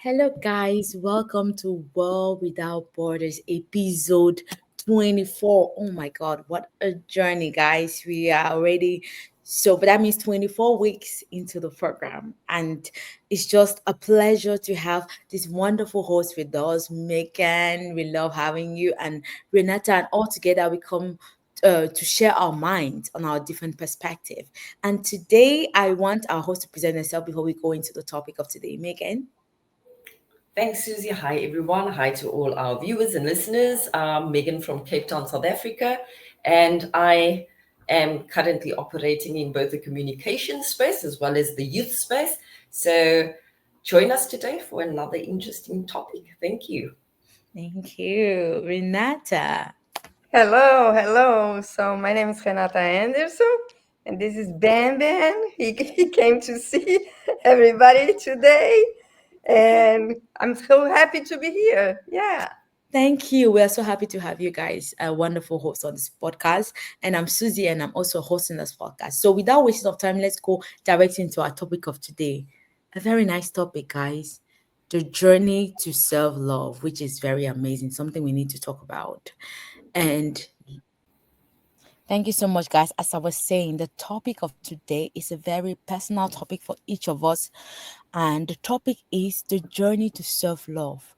Hello, guys. Welcome to World Without Borders episode 24. Oh my God, what a journey, guys. We are already but that means 24 weeks into the program. And it's just a pleasure to have this wonderful host with us, Megan. We love having you, and Renata, and all together we come. To share our minds on our different perspective. And today, I want our host to present herself before we go into the topic of today. Megan. Thanks, Susie. Hi, everyone. Hi to all our viewers and listeners. I'm Megan from Cape Town, South Africa, and I am currently operating in both the communication space as well as the youth space. So, join us today for another interesting topic. Thank you. Thank you, Renata. Hello, hello. So my name is Renata Anderson, and this is Ben Ben. He came to see everybody today, and I'm so happy to be here. Yeah. Thank you. We are so happy to have you guys, a wonderful host on this podcast. And I'm Susie, and I'm also hosting this podcast. So, without wasting of time, let's go directly into our topic of today. A very nice topic, guys. The journey to self love, which is very amazing, something we need to talk about. And thank you so much, guys. As I was saying, the topic of today is a very personal topic for each of us. And the topic is the journey to self love,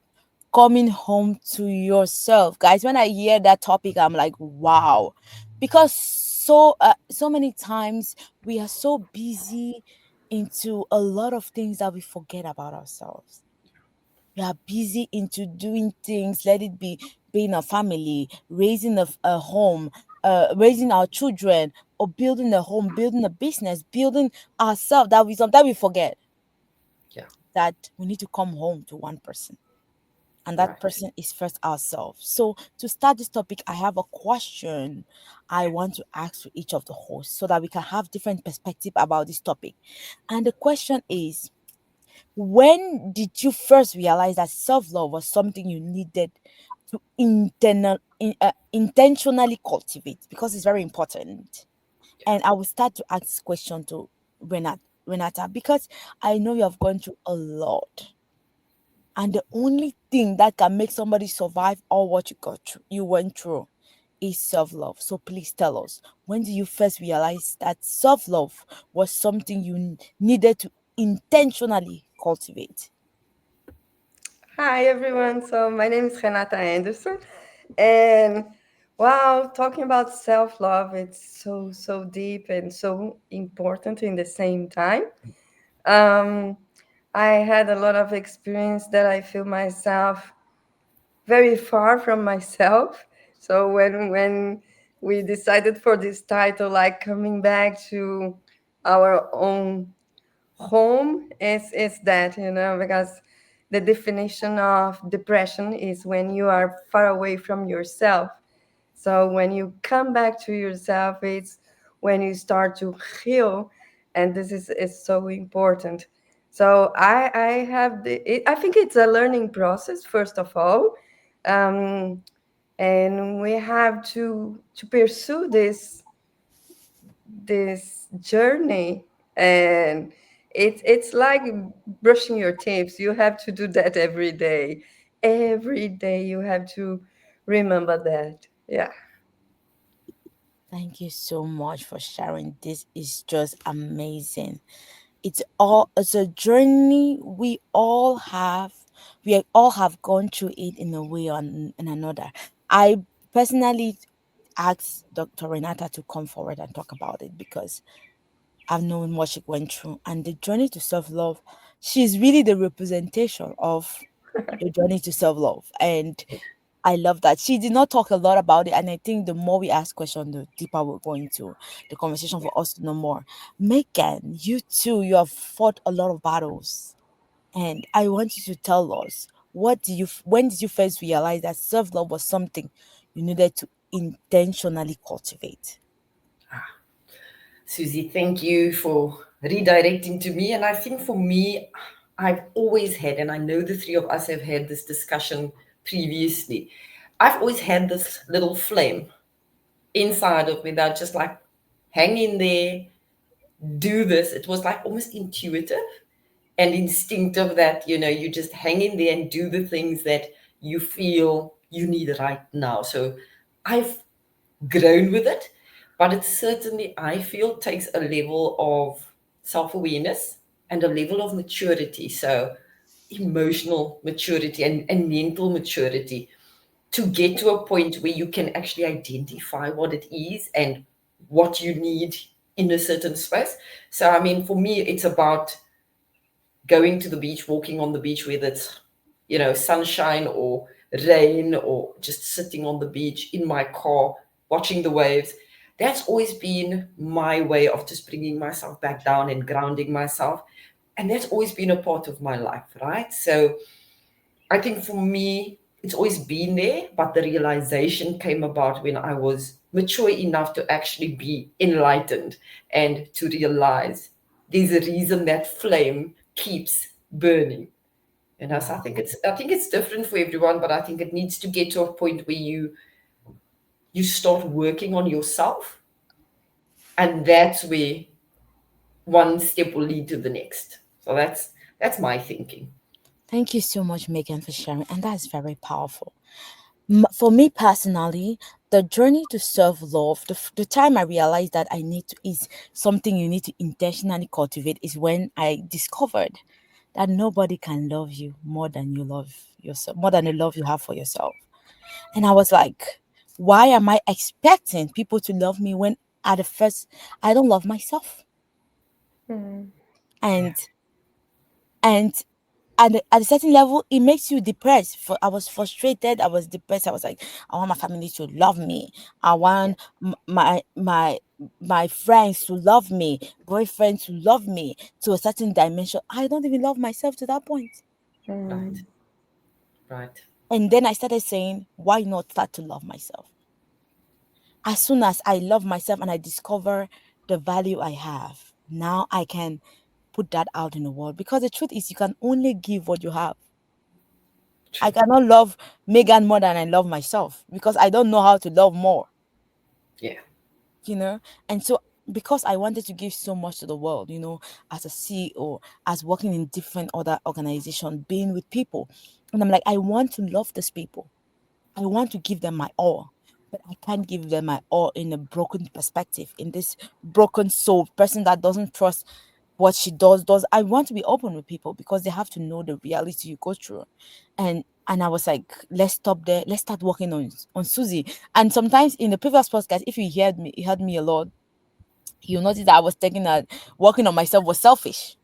coming home to yourself. Guys, when I hear that topic, I'm like, wow. Because so many times we are so busy into a lot of things that we forget about ourselves. We are busy into doing things, let it be being a family, raising a home, raising our children, or building a home, building a business, building ourselves, that we sometimes we forget Yeah, that we need to come home to one person, and that right. person is first ourselves. So, to start this topic, I have a question I want to ask to each of the hosts so that we can have different perspective about this topic. And the question is, when did you first realize that self-love was something you needed to intentionally cultivate? Because it's very important. Yeah, And I will start to ask this question to Renata, because I know you have gone through a lot, and the only thing that can make somebody survive all what you went through is self-love. So please tell us, when did you first realize that self-love was something you needed to intentionally cultivate? Hi, everyone. So my name is Renata Anderson, and wow, talking about self-love, it's so deep and so important in the same time. Um, I had a lot of experience that I feel myself very far from myself. So when we decided for this title, like coming back to our own home, is that, because the definition of depression is when you are far away from yourself. So when you come back to yourself, it's when you start to heal, and this is so important. So I have I think it's a learning process first of all, um, and we have to pursue this journey, and it's like brushing your teeth. You have to do that every day. Every day you have to remember that. Yeah. Thank you so much for sharing. This is just amazing. It's a journey we all have gone through it in a way or in another. I personally asked Dr. Renata to come forward and talk about it because I've known what she went through, and the journey to self-love, she's really the representation of the journey to self-love. And I love that. She did not talk a lot about it, and I think the more we ask questions, the deeper we're going to the conversation for us to know more. Megan, you too, you have fought a lot of battles, and I want you to tell us, when did you first realize that self-love was something you needed to intentionally cultivate? Susie, thank you for redirecting to me. And I think for me, I've always had, and I know the three of us have had this discussion previously. I've always had this little flame inside of me that just like, hang in there, do this. It was like almost intuitive. and instinctive that, you just hang in there and do the things that you feel you need right now. So I've grown with it, but it certainly, I feel, takes a level of self-awareness and a level of maturity. So emotional maturity and mental maturity to get to a point where you can actually identify what it is and what you need in a certain space. So, I mean, for me, it's about going to the beach, walking on the beach, whether it's, sunshine or rain, or just sitting on the beach in my car, watching the waves. That's always been my way of just bringing myself back down and grounding myself. And that's always been a part of my life, right? So I think for me, it's always been there, but the realization came about when I was mature enough to actually be enlightened and to realize there's a reason that flame keeps burning. So I think it's different for everyone, but I think it needs to get to a point where you start working on yourself, and that's where one step will lead to the next. So that's my thinking. Thank you so much, Megan, for sharing. And that's very powerful. For me personally, the journey to self love, the time I realized that I need to, is something you need to intentionally cultivate, is when I discovered that nobody can love you more than you love yourself, more than the love you have for yourself. And I was like, why am I expecting people to love me when at the first I don't love myself? Mm. Yeah. And and at a certain level it makes you depressed. For I was frustrated, I was depressed, I was like, I want my family to love me, I Yeah. want my friends to love me, boyfriend to love me to a certain dimension. I don't even love myself to that point. Right. Mm. Right. And then I started saying, why not start to love myself? As soon as I love myself and I discover the value I have, now I can put that out in the world, because the truth is you can only give what you have. I True. cannot love Megan more than I love myself, because I don't know how to love more, Yeah. you know? And so, because I wanted to give so much to the world, as a CEO, as working in different other organizations, being with people, and I'm like, I want to love these people. I want to give them my all, but I can't give them my all in a broken perspective, in this broken soul person that doesn't trust what she does. I want to be open with people because they have to know the reality you go through. And I was like, let's stop there. Let's start working on Susie. And sometimes in the previous podcast, if you heard me a lot, you notice that I was thinking that working on myself was selfish.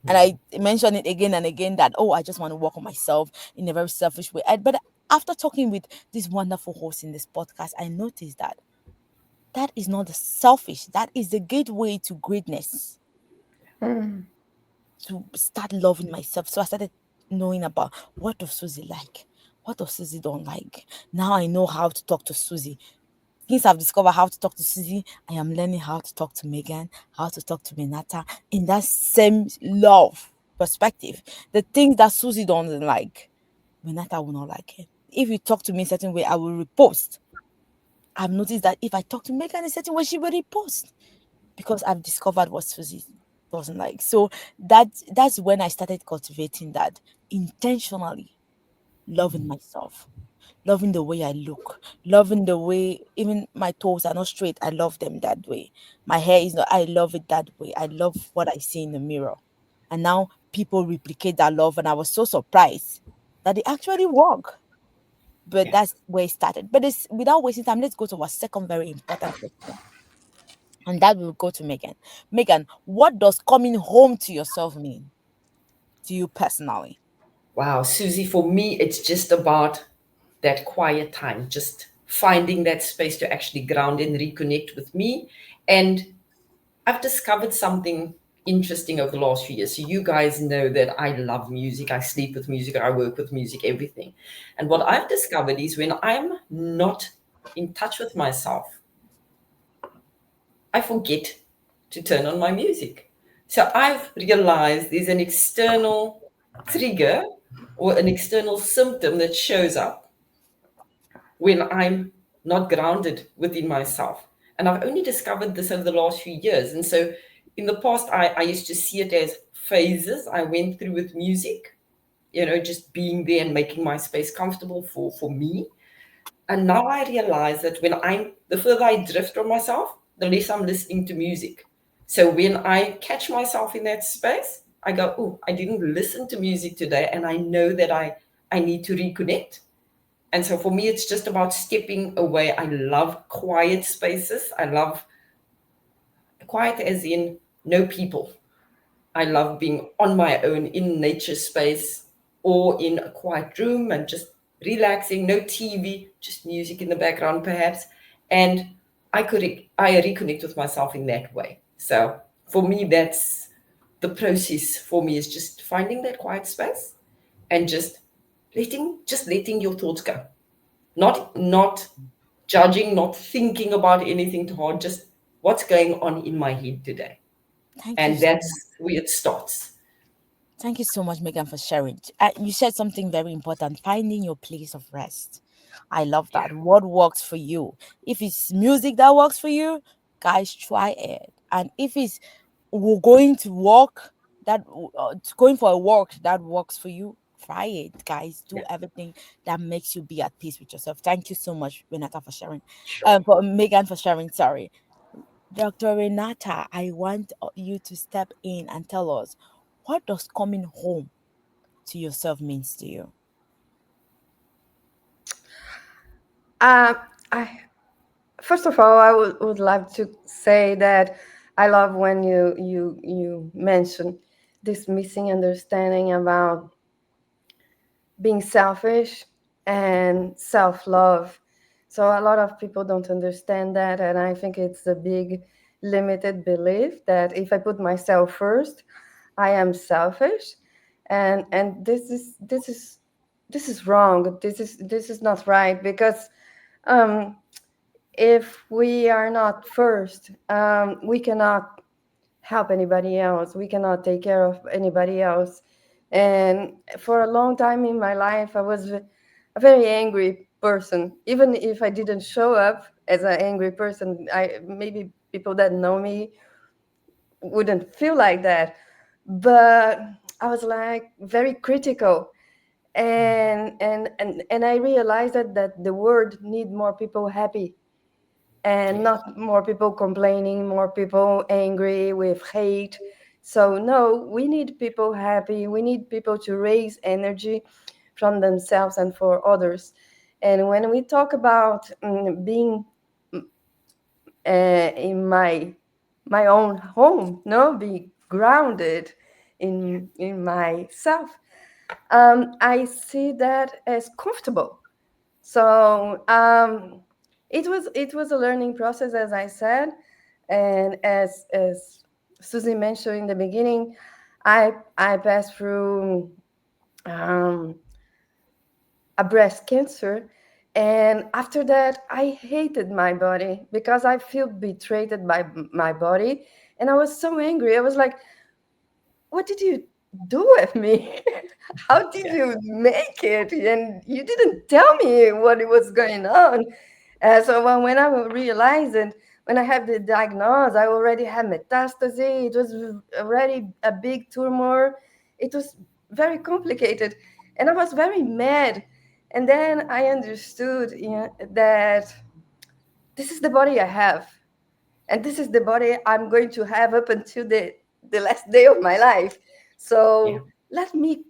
And I mentioned it again and again that, oh, I just want to work on myself in a very selfish way. But after talking with this wonderful host in this podcast, I noticed that that is not the selfish, that is the gateway to greatness, Mm. to start loving myself. So I started knowing about, what does Susie like? What does Susie don't like? Now I know how to talk to Susie. Since I've discovered how to talk to Susie, I am learning how to talk to Megan, how to talk to Renata in that same love perspective. The things that Susie doesn't like, Renata will not like it. If you talk to me a certain way, I will repost. I've noticed that if I talk to Megan a certain way, she will repost, because I've discovered what Susie doesn't like. So that's when I started cultivating that intentionally, loving myself, loving the way I look, loving the way even my toes are not straight. I love them that way. My hair is not, I love it that way. I love what I see in the mirror. And now people replicate that love. And I was so surprised that they actually work. But Yeah. that's where it started. But it's without wasting time, let's go to our second very important question. And that will go to Megan. Megan, what does coming home to yourself mean to you personally? Wow, Susie, for me, it's just about that quiet time, just finding that space to actually ground and reconnect with me. And I've discovered something interesting over the last few years. So, you guys know that I love music, I sleep with music, I work with music, everything. And what I've discovered is when I'm not in touch with myself, I forget to turn on my music. So I've realized there's an external trigger or an external symptom that shows up when I'm not grounded within myself. And I've only discovered this over the last few years. And so in the past, I used to see it as phases I went through with music, just being there and making my space comfortable for me. And now I realize that the further I drift from myself, the less I'm listening to music. So when I catch myself in that space, I go, oh, I didn't listen to music today. And I know that I need to reconnect. And so for me, it's just about stepping away. I love quiet spaces. I love quiet as in no people. I love being on my own in nature space or in a quiet room and just relaxing, no TV, just music in the background perhaps. And I reconnect with myself in that way. So for me, that's the process for me, is just finding that quiet space and just letting your thoughts go. Not judging, not thinking about anything too hard, just what's going on in my head today. Thank you And so much. that's where it starts. Thank you so much, Megan, for sharing. You said something very important, finding your place of rest. I love Yeah. that. What works for you? If it's music that works for you, guys, try it. And if it's going to work, going for a walk that works for you, try it, guys. Do Yeah. everything that makes you be at peace with yourself. Thank you so much, Renata, for sharing. Sure. For Megan, for sharing. Sorry. Dr. Renata, I want you to step in and tell us, what does coming home to yourself means to you? Uh, I First of all, I would like to say that I love when you mention this missing understanding about being selfish and self-love. So a lot of people don't understand that, and I think it's a big limited belief that if I put myself first, I am selfish, and this is wrong. This is not right, because um, if we are not first, we cannot help anybody else. We cannot take care of anybody else. And for a long time in my life, I was a very angry person. Even if I didn't show up as an angry person, I maybe people that know me wouldn't feel like that. But I was like very critical, and I realized that the world need more people happy, and Yes. not more people complaining, more people angry with hate. So, no, we need people happy. We need people to raise energy from themselves and for others. And when we talk about being in my own home, no, be grounded Yeah. in myself, I see that as comfortable. So it was a learning process, as I said, and as Susie mentioned in the beginning, I passed through um, a breast cancer, and after that I hated my body because I feel betrayed by my body, and I was so angry. I was like, what did you do with me? How did Yeah. you make it? And you didn't tell me what it was going on. So when I realized it, when I had the diagnosis, I already had metastasis. It was already a big tumor. It was very complicated, and I was very mad. And then I understood, that this is the body I have, and this is the body I'm going to have up until the last day of my life. Yeah. So let me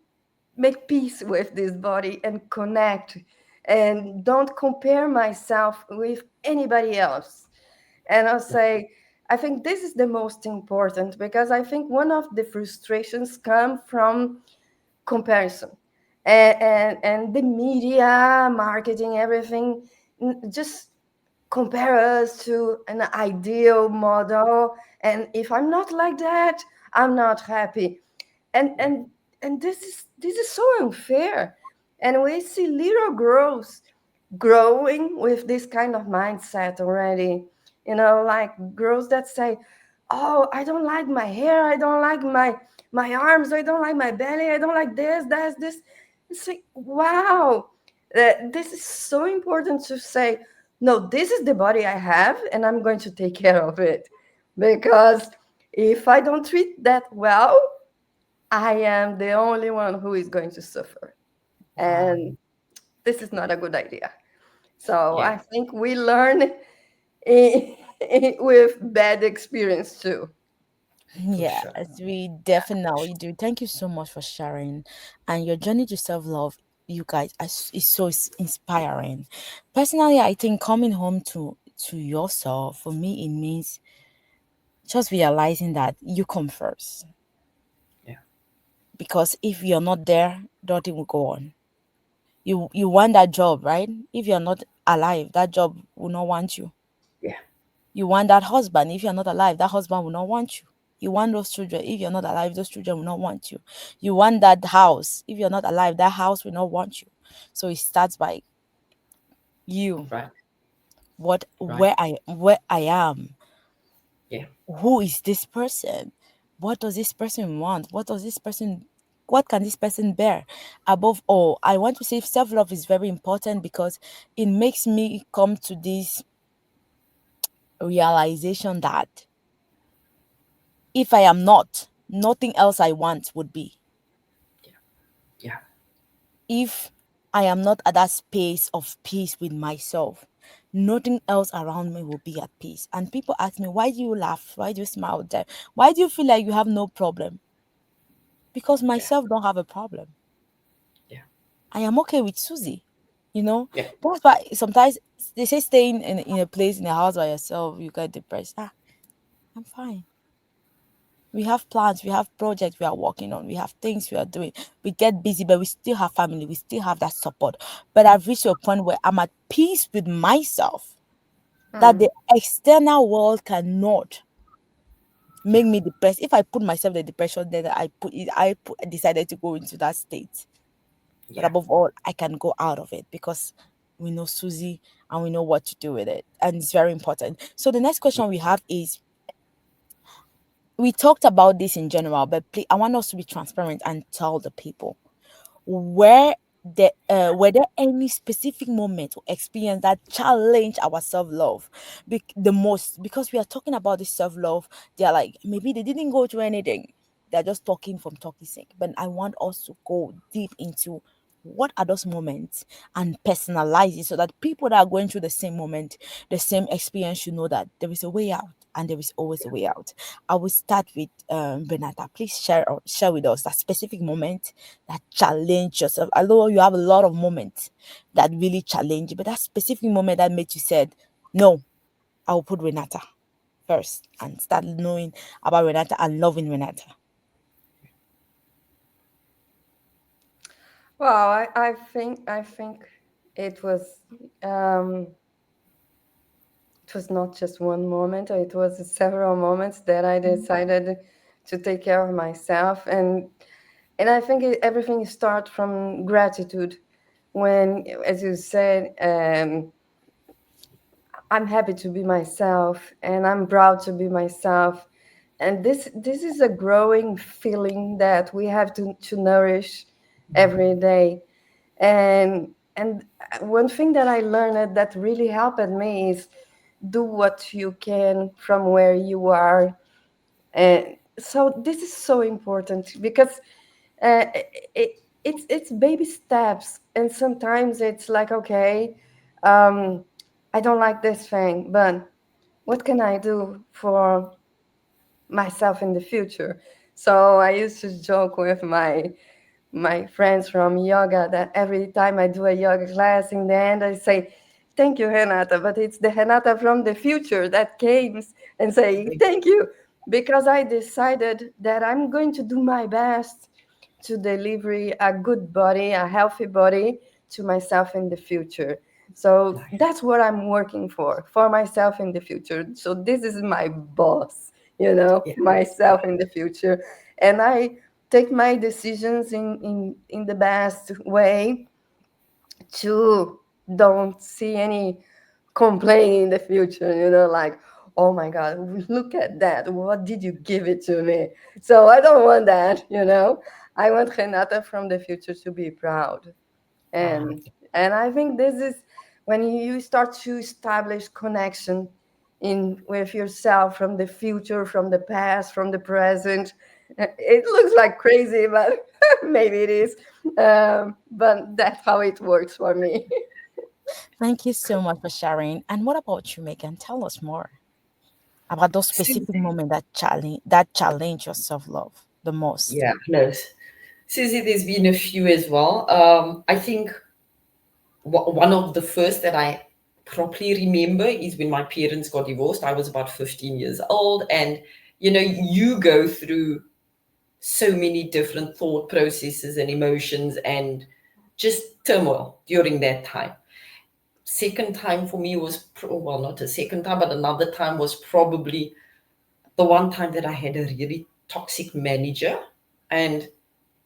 make peace with this body and connect, and don't compare myself with anybody else. And I'll say, I think this is the most important, because I think one of the frustrations come from comparison, and the media marketing everything, just compare us to an ideal model, and if I'm not like that, I'm not happy. and Yeah. and and this is so unfair. And we see little girls growing with this kind of mindset already, like girls that say, oh, I don't like my hair, I don't like my arms, I don't like my belly, I don't like this. It's like, wow, this is so important to say, no, this is the body I have, and I'm going to take care of it. Because if I don't treat that well, I am the only one who is going to suffer. Wow. And this is not a good idea. So Yeah, I think we learn with bad experience too. for Yeah, sure. as we definitely do. Thank you so much for sharing. And your journey to self love, you guys, is so inspiring. Personally, I think coming home to yourself, for me, it means just realizing that you come first. Yeah, Because if you're not there, nothing will go on. You want that job, right? If you're not alive, that job will not want you. yeah, You want that husband. If you're not alive, that husband will not want you. You want those children. If you're not alive, those children will not want you. You want that house. If you're not alive, that house will not want you. So it starts by you. right, What right. where I am. Yeah, Who is this person? What does this person want? What can this person bear? Above all, I want to say self-love is very important because it makes me come to this realization that if I am not, nothing else I want would be. yeah, yeah, If I am not at that space of peace with myself, nothing else around me will be at peace. And people ask me, why do you laugh? Why do you smile all the time? Why do you feel like you have no problem? Because yeah, myself don't have a problem. yeah, I am okay with Susie. You know, yeah, that's why sometimes they say staying in a place in a house by yourself, you get depressed. I'm fine. We have plans, we have projects we are working on, we have things we are doing. We get busy, but we still have family, we still have that support. But I've reached a point where I'm at peace with myself that Mm. the external world cannot yeah, make me depressed. If I put myself in the depression, then I decided to go into that state. But yeah, above all, I can go out of it because we know Susie and we know what to do with it. And it's very important. So the next yeah, question we have is, we talked about this in general, but please, I want us to be transparent and tell the people where were there any specific moment or experience that challenge our self-love the most, because we are talking about this self-love. They're like, maybe they didn't go through anything, they're just talking from talking sake, but I want us to go deep into what are those moments and personalize it so that people that are going through the same moment, the same experience, should know that there is a way out and there is always a way out. I will start with Renata. Please share with us that specific moment that challenge yourself. I know you have a lot of moments that really challenge you, but that specific moment that made you said, no, I will put Renata first and start knowing about Renata and loving Renata. Well, I think it was um, it was not just one moment. It was several moments that I decided to take care of myself, and I think everything starts from gratitude. When, as you said, I'm happy to be myself, and I'm proud to be myself. And this is a growing feeling that we have to nourish every day. And one thing that I learned that really helped me is do what you can from where you are. And so this is so important because it's baby steps, and sometimes it's like, okay, um, I don't like this thing, but what can I do for myself in the future? So I used to joke with my friends from yoga that every time I do a yoga class, in the end I say, "Thank you, Renata," but it's the Renata from the future that came and say thank you, because I decided that I'm going to do my best to deliver a good body, a healthy body to myself in the future. So nice. that's what I'm working for myself in the future. So this is my boss, Yeah, myself yeah, in the future. And I take my decisions in the best way to don't see any complaint in the future, like, oh my God, look at that. What did you give it to me? So I don't want that. I want Renata from the future to be proud. wow. And I think this is when you start to establish connection in with yourself from the future, from the past, from the present. It looks like crazy, but maybe it is. But that's how it works for me. Thank you so much for sharing. And what about you, Megan? Tell us more about those specific Susie, moments that challenge your self-love the most. yeah, no, Susie, there's been a few as well. I think one of the first that I properly remember is when my parents got divorced. I was about 15 years old, and you go through so many different thought processes and emotions and just turmoil during that time. Second time for me was, well, not a second time, but another time was probably the one time that I had a really toxic manager, and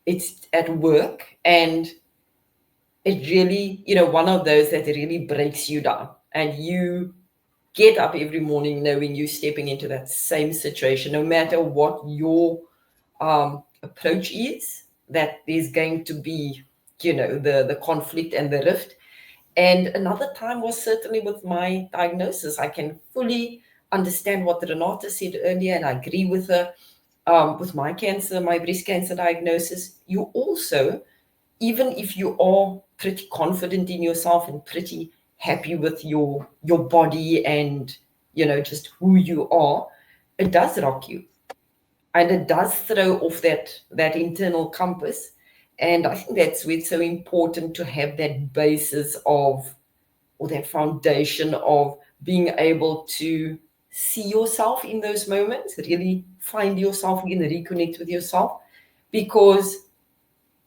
it's at work, and it really, one of those that really breaks you down, and you get up every morning knowing you're stepping into that same situation, no matter what your approach is, that there's going to be, the conflict and the rift. And another time was certainly with my diagnosis. I can fully understand what Renata said earlier, and I agree with her. With my cancer, my breast cancer diagnosis, you also, even if you are pretty confident in yourself and pretty happy with your body and just who you are, it does rock you, and it does throw off that internal compass. And I think that's where it's so important to have that basis of, or that foundation of, being able to see yourself in those moments, really find yourself again, reconnect with yourself. Because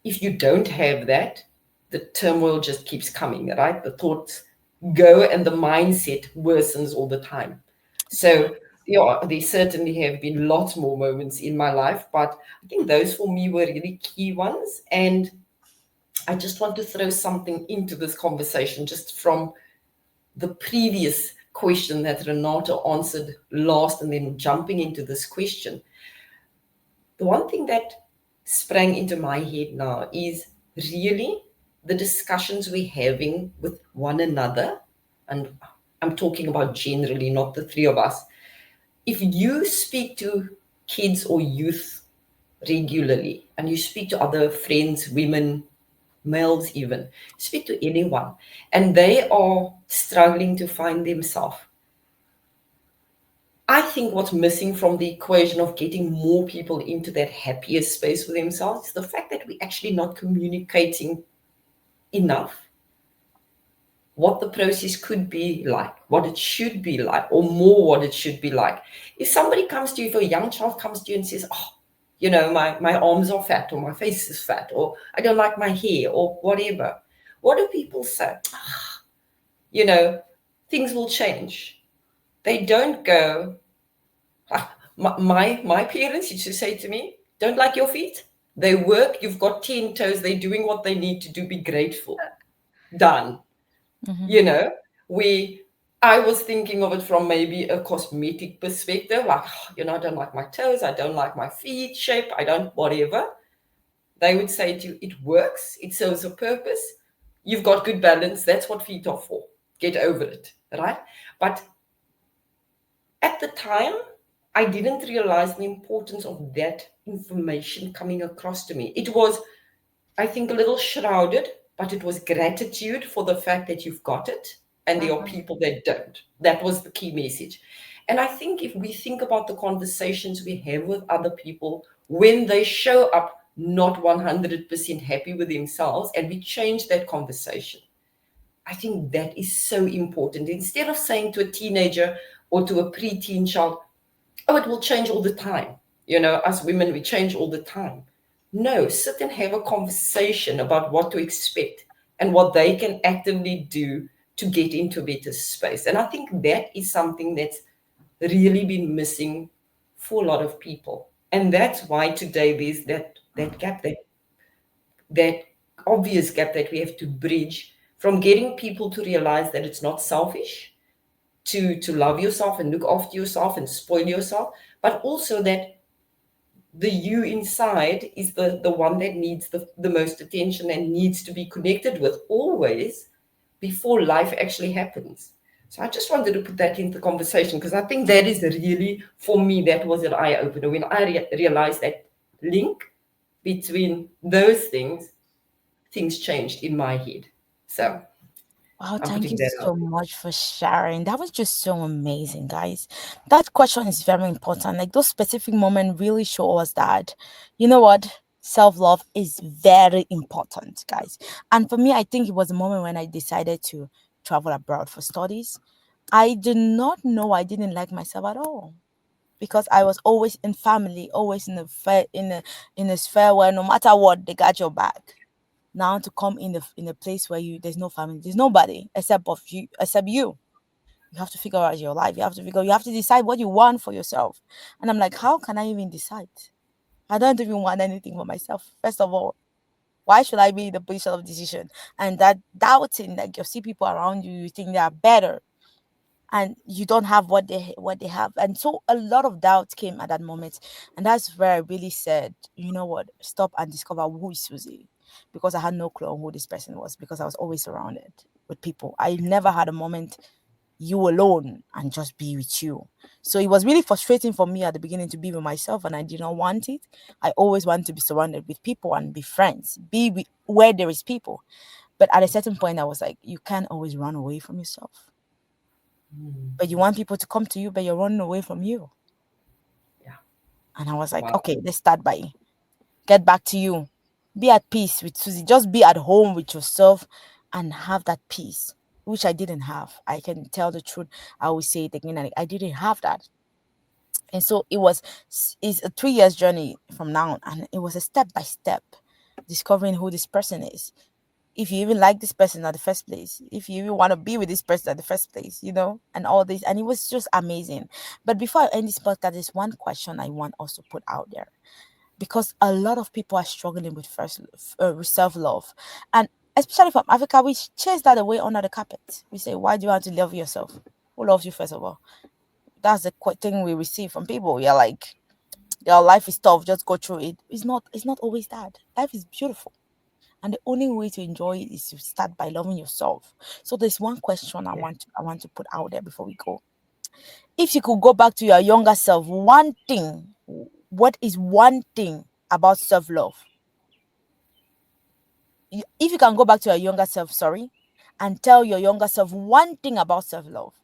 if you don't have that, the turmoil just keeps coming, right? The thoughts go and the mindset worsens all the time. So, yeah, there certainly have been lots more moments in my life, but I think those for me were really key ones. And I just want to throw something into this conversation just from the previous question that Renata answered last, and then jumping into this question. The one thing that sprang into my head now is really the discussions we're having with one another. And I'm talking about generally, not the three of us. If you speak to kids or youth regularly, and you speak to other friends, women, males even, speak to anyone, and they are struggling to find themselves, I think what's missing from the equation of getting more people into that happier space with themselves is the fact that we're actually not communicating enough what the process could be like, what it should be like, or more what it should be like. If somebody comes to you, if a young child comes to you and says, oh, my arms are fat, or my face is fat, or I don't like my hair, or whatever, what do people say? You know, things will change. They don't go, my parents used to say to me, don't like your feet? They work, you've got 10 toes, they're doing what they need to do, be grateful. Done. Mhm. You know, we I was thinking of it from maybe a cosmetic perspective, like, I don't like my toes, I don't like my feet shape, I don't whatever. They would say to you, it works, it serves a purpose, you've got good balance, that's what feet are for. Get over it, right? But at the time, I didn't realize the importance of that information coming across to me. It was, I think, a little shrouded, but it was gratitude for the fact that you've got it, and there are Mhm. people that don't. That was the key message. And I think if we think about the conversations we have with other people when they show up not 100% happy with themselves, and we change that conversation, I think that is so important. Instead of saying to a teenager or to a preteen child, oh, it will change all the time. Us women, we change all the time. No, sit and have a conversation about what to expect and what they can actively do to get into a better space. And I think that is something that's really been missing for a lot of people. And that's why today there's that gap, that obvious gap that we have to bridge, from getting people to realize that it's not selfish to love yourself and look after yourself and spoil yourself, but also that the you inside is the one that needs the most attention and needs to be connected with always before life actually happens. So I just wanted to put that into the conversation, because I think that is really, for me, that was an eye opener when I realized that link between those things changed in my head. So Wow, I'm thank putting you that so out. much for sharing. That was just so amazing, guys. That question is very important. Like those specific moments really show us that, you know what, self love is very important, guys. And for me, I think it was a moment when I decided to travel abroad for studies. I did not know I didn't like myself at all because I was always in family, always in a in a sphere where no matter what, they got your back. Now to come in a place where you there's no family, there's nobody except you. You have to figure out your life. You have to decide what you want for yourself. And I'm like, how can I even decide? I don't even want anything for myself. First of all, why should I be in the position of decision? And that doubting, like you see people around you, you think they are better and you don't have what they have, and so a lot of doubts came at that moment. And that's where I really said, you know what, stop and discover who is Susie, because I had no clue on who this person was, because I was always surrounded with people. I never had a moment you alone and just be with you. So it was really frustrating for me at the beginning to be with myself, and I did not want it. I always want to be surrounded with people and be friends, where there is people. But at a certain point I was like, you can't always run away from yourself, Mm, but you want people to come to you, but you're running away from you. yeah. And I was like, Wow. okay, let's start by get back to you. Be at peace with Susie. Just be at home with yourself and have that peace, which I didn't have. I can tell the truth. I always say it again and I didn't have that. And so it's a 3 years journey from now, and it was a step by step discovering who this person is, if you even like this person at the first place, if you even want to be with this person at the first place, and all this. And it was just amazing. But before I end this podcast, there's one question I want us to put out there, because a lot of people are struggling with with self-love. And especially from Africa, we chase that away under the carpet. We say, why do you want to love yourself? Who loves you, first of all? That's the thing we receive from people. You're like, your life is tough, just go through it. It's not always that. Life is beautiful. And the only way to enjoy it is to start by loving yourself. So there's one question Yeah. I want to put out there before we go. If you could go back to your younger self, one thing, what is one thing about self-love? If you can go back to your younger self, sorry, and tell your younger self one thing about self-love,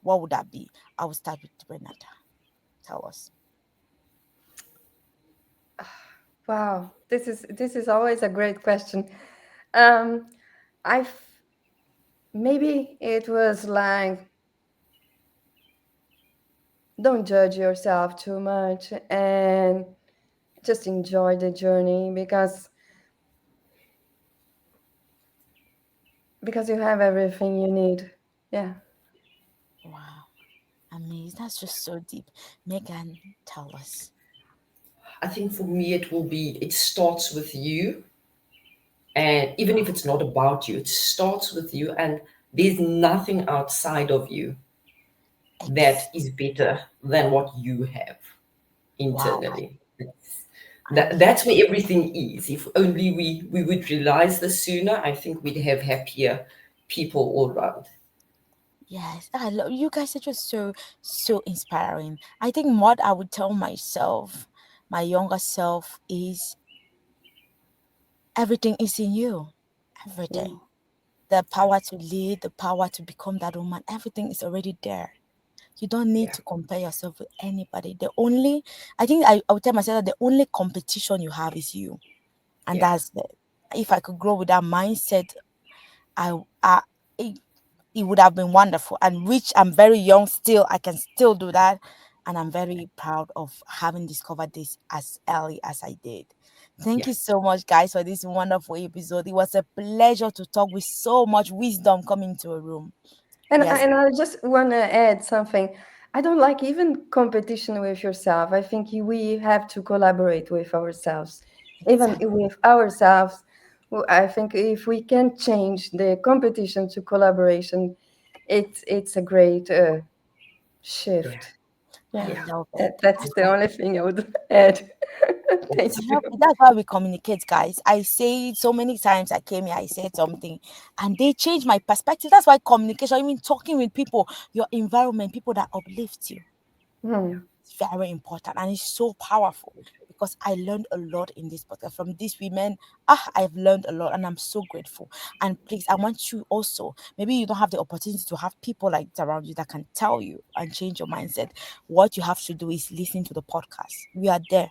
what would that be? I will start with Renata. Tell us. Wow, this is always a great question. Um, I maybe it was like, don't judge yourself too much and just enjoy the journey, because you have everything you need. Yeah. Wow. Amazing. That's just so deep. Megan, tell us. I think for me, it starts with you. And even if it's not about you, it starts with you. And there's nothing outside of you that is better than what you have Wow. internally. I That's where everything is. If only we would realize this sooner, I think we'd have happier people all around. Yes, I love you guys are just so inspiring. I think what I would tell myself, my younger self, is everything is in you. Mm, Everything. The power to lead, the power to become that woman, everything is already there. You don't need yeah, to compare yourself with anybody. I would tell myself that the only competition you have is you. And yeah, that's it. If I could grow with that mindset, I it would have been wonderful. And which I'm very young still, I can still do that. And I'm very proud of having discovered this as early as I did. Thank yeah. you so much, guys, for this wonderful episode. It was a pleasure to talk with so much wisdom coming to a room. And Yes, I just want to add something. I don't like even competition with yourself. I think we have to collaborate with ourselves, even exactly. with ourselves. I think if we can change the competition to collaboration, it's a great Yeah, shift. Yeah, I yeah. love it. that's the only thing I would add. I Thank you. love it. That's why we communicate, guys. I say it so many times. I came here, I said something, and they changed my perspective. That's why communication, even talking with people, your environment, people that uplift you, Hmm. it's very important and it's so powerful because I learned a lot in this podcast from these women. I've learned a lot and I'm so grateful. And please, I want you also, maybe you don't have the opportunity to have people like this around you that can tell you and change your mindset. What you have to do is listen to the podcast. We are there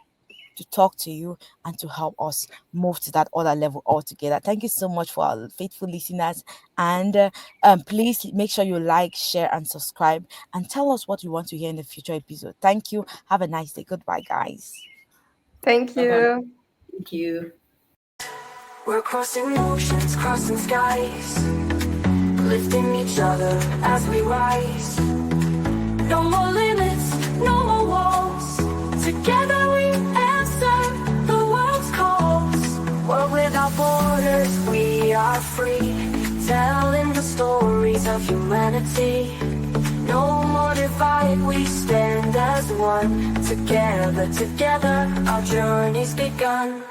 to talk to you and to help us move to that other level altogether. Thank you so much for our faithful listeners. And please make sure you like, share, and subscribe. And tell us what you want to hear in the future episode. Thank you. Have a nice day. Goodbye, guys. Thank Bye-bye. you. Thank you. We're crossing oceans, crossing skies, lifting each other as we rise. No more limits, no more walls. Together we answer the world's calls. World without borders, we are free, telling the stories of humanity. No more divide, we stand as one. Together, together, our journey's begun.